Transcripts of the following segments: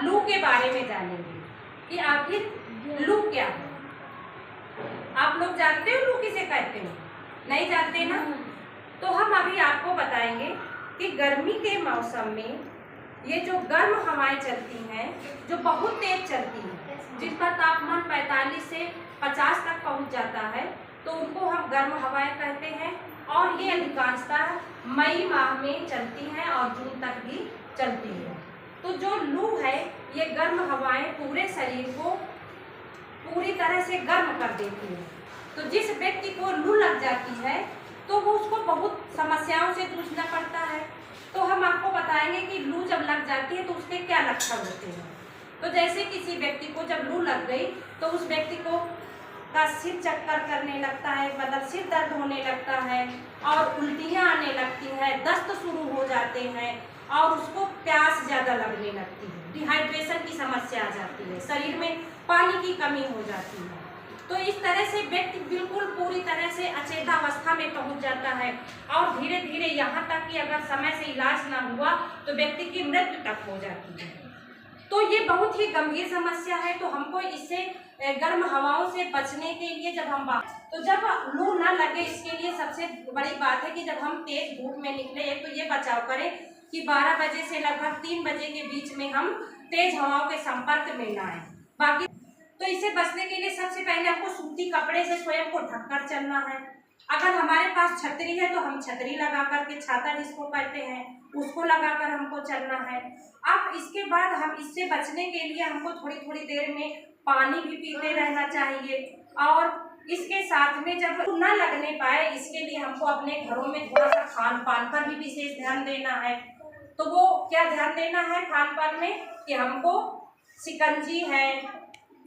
लू के बारे में जानेंगे कि आखिर लू क्या है। आप लोग जानते हो लू किसे कहते हो? नहीं जानते ना? तो हम अभी आपको बताएंगे कि गर्मी के मौसम में ये जो गर्म हवाएं चलती हैं, जो बहुत तेज चलती हैं, जिसका तापमान 45 से 50 तक पहुंच जाता है, तो उनको हम गर्म हवाएं कहते हैं। और ये अधिकांशतः मई माह में चलती हैं और जून तक भी चलती है। तो जो लू है, ये गर्म हवाएं पूरे शरीर को पूरी तरह से गर्म कर देती है। तो जिस व्यक्ति को लू लग जाती है तो वो उसको बहुत समस्याओं से जूझना पड़ता है। तो हम आपको बताएंगे कि लू जब लग जाती है तो उसके क्या लक्षण होते हैं। तो जैसे किसी व्यक्ति को जब लू लग गई तो उस व्यक्ति को का सिर चक्कर करने लगता है, मतलब सिर दर्द होने लगता है और उल्टियाँ आने लगती हैं, दस्त शुरू हो जाते हैं और उसको प्यास ज़्यादा लगने लगती है, डिहाइड्रेशन की समस्या आ जाती है, शरीर में पानी की कमी हो जाती है। तो इस तरह से व्यक्ति बिल्कुल पूरी तरह से अचेतावस्था में पहुंच जाता है और धीरे धीरे यहाँ तक कि अगर समय से इलाज ना हुआ तो व्यक्ति की मृत्यु तक हो जाती है। तो ये बहुत ही गंभीर समस्या है। तो हमको इससे गर्म हवाओं से बचने के लिए तो जब लू न लगे, इसके लिए सबसे बड़ी बात है कि जब हम तेज धूप में निकले, एक तो ये बचाव करें कि 12 बजे से लगभग 3 बजे के बीच में हम तेज हवाओं के संपर्क में न आए। बाकी तो इससे बचने के लिए सबसे पहले हमको सूती कपड़े से स्वयं को ढककर चलना है। अगर हमारे पास छतरी है तो हम छतरी लगा करके, छाता जिसको कहते हैं, उसको लगाकर हमको चलना है। अब इसके बाद हम इससे बचने के लिए हमको थोड़ी थोड़ी देर में पानी भी पीते रहना चाहिए। और इसके साथ में जब न लगने पाए, इसके लिए हमको अपने घरों में थोड़ा सा खान पान पर भी विशेष ध्यान देना है। तो वो क्या ध्यान देना है खान पान में कि हमको शिकंजी है,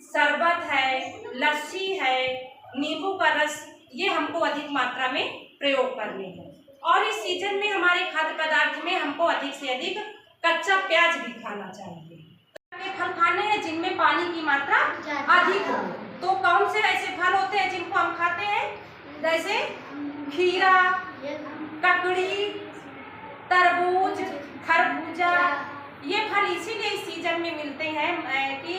शरबत है, लस्सी है, नींबू का रस, ये हमको अधिक मात्रा में प्रयोग करने हैं। और इस सीजन में हमारे खाद्य पदार्थ में हमको अधिक से अधिक कच्चा प्याज भी खाना चाहिए। फल खाने हैं जिनमें पानी की मात्रा अधिक हो। तो कौन से ऐसे फल होते हैं जिनको हम खाते हैं? जैसे खीरा, ककड़ी, तरबूज, खरबूजा। ये फल इसीलिए इस सीजन में मिलते हैं कि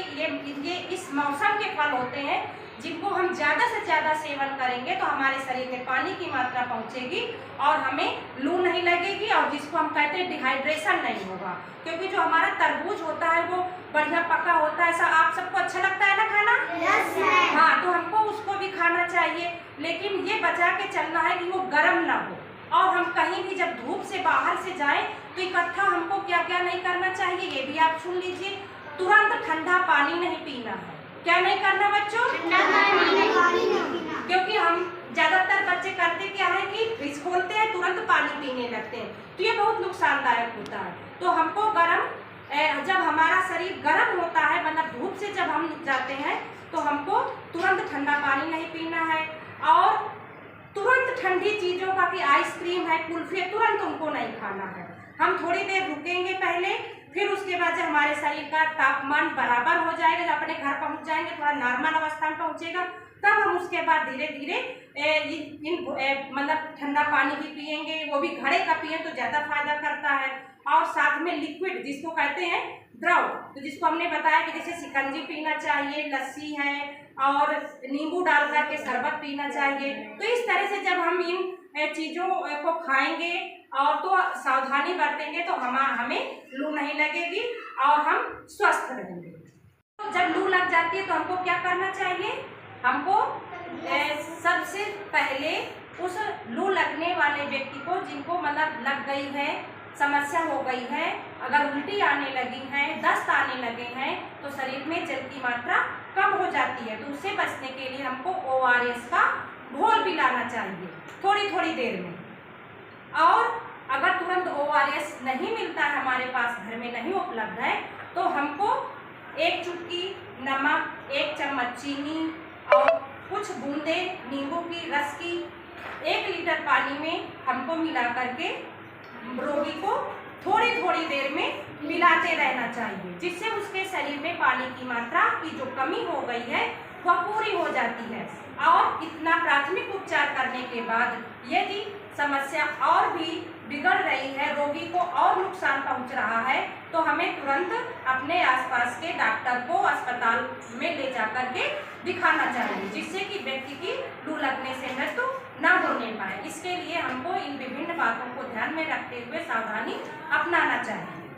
ये इस मौसम के फल होते हैं जिनको हम ज़्यादा से ज़्यादा सेवन करेंगे तो हमारे शरीर में पानी की मात्रा पहुंचेगी और हमें लू नहीं लगेगी और जिसको हम कहते हैं डिहाइड्रेशन नहीं होगा। क्योंकि जो हमारा तरबूज होता है वो बढ़िया पका होता है। ऐसा आप सबको अच्छा लगता है ना खाना? yes, हाँ, तो हमको उसको भी खाना चाहिए, लेकिन ये बचा के चलना है कि वो गर्म ना हो। और हम कहीं भी जब धूप से बाहर से जाएं तो इकट्ठा हमको क्या क्या नहीं करना चाहिए, ये भी आप सुन लीजिए। तुरंत ठंडा पानी नहीं पीना है। क्या नहीं करना बच्चों? ठंडा पानी नहीं पीना। क्योंकि हम ज्यादातर बच्चे करते क्या है कि फ्रिज खोलते हैं, तुरंत पानी पीने लगते हैं, तो ये बहुत नुकसानदायक होता है। तो हमको जब हमारा शरीर गर्म होता है, मतलब धूप से जब हम जाते हैं तो हमको तुरंत ठंडा पानी नहीं पीना है। और तुरंत ठंडी चीज़ों का कि आइसक्रीम है, कुल्फी है, तुरंत उनको नहीं खाना है। हम थोड़ी देर रुकेंगे पहले, फिर उसके बाद जब हमारे शरीर का तापमान बराबर हो जाएगा, जब अपने घर पहुंच जाएंगे, थोड़ा नॉर्मल अवस्था में पहुंचेगा, तब हम उसके बाद धीरे धीरे मतलब ठंडा पानी भी पिएंगे। वो भी घड़े का पिए तो ज़्यादा फायदा करता है। और साथ में लिक्विड जिसको कहते हैं द्रव, तो जिसको हमने बताया कि जैसे शिकंजी पीना चाहिए, लस्सी है और नींबू डाल करके शरबत पीना चाहिए। तो इस तरह से जब हम इन चीज़ों को खाएंगे और तो सावधानी बरतेंगे तो हमें लू नहीं लगेगी और हम स्वस्थ रहेंगे। तो जब लू लग जाती है तो हमको क्या करना चाहिए? हमको सबसे पहले उस लू लगने वाले व्यक्ति को, जिनको मतलब लग गई है, समस्या हो गई है, अगर उल्टी आने लगी है, दस्त आने लगे हैं, तो शरीर में जल की मात्रा कम हो जाती है। तो उससे बचने के लिए हमको ORS का घोल पिलाना चाहिए थोड़ी थोड़ी देर में। और अगर तुरंत ORS नहीं मिलता है, हमारे पास घर में नहीं उपलब्ध है, तो हमको 1 चुटकी नमक, 1 चम्मच चीनी और कुछ बूंदे नींबू की रस की 1 लीटर पानी में हमको मिला करके रोगी को थोड़ी थोड़ी देर में मिलाते रहना चाहिए, जिससे उसके शरीर में पानी की मात्रा की जो कमी हो गई है वह पूरी हो जाती है। और इतना प्राथमिक उपचार करने के बाद यदि समस्या और भी बिगड़ रही है, रोगी को और नुकसान पहुंच रहा है, तो हमें तुरंत अपने आसपास के डॉक्टर को अस्पताल में ले जाकर के दिखाना चाहिए, जिससे कि व्यक्ति की लू लगने से मृत्यु न होने पाए। इसके लिए हमको इन विभिन्न बातों को ध्यान में रखते हुए सावधानी अपनाना चाहिए।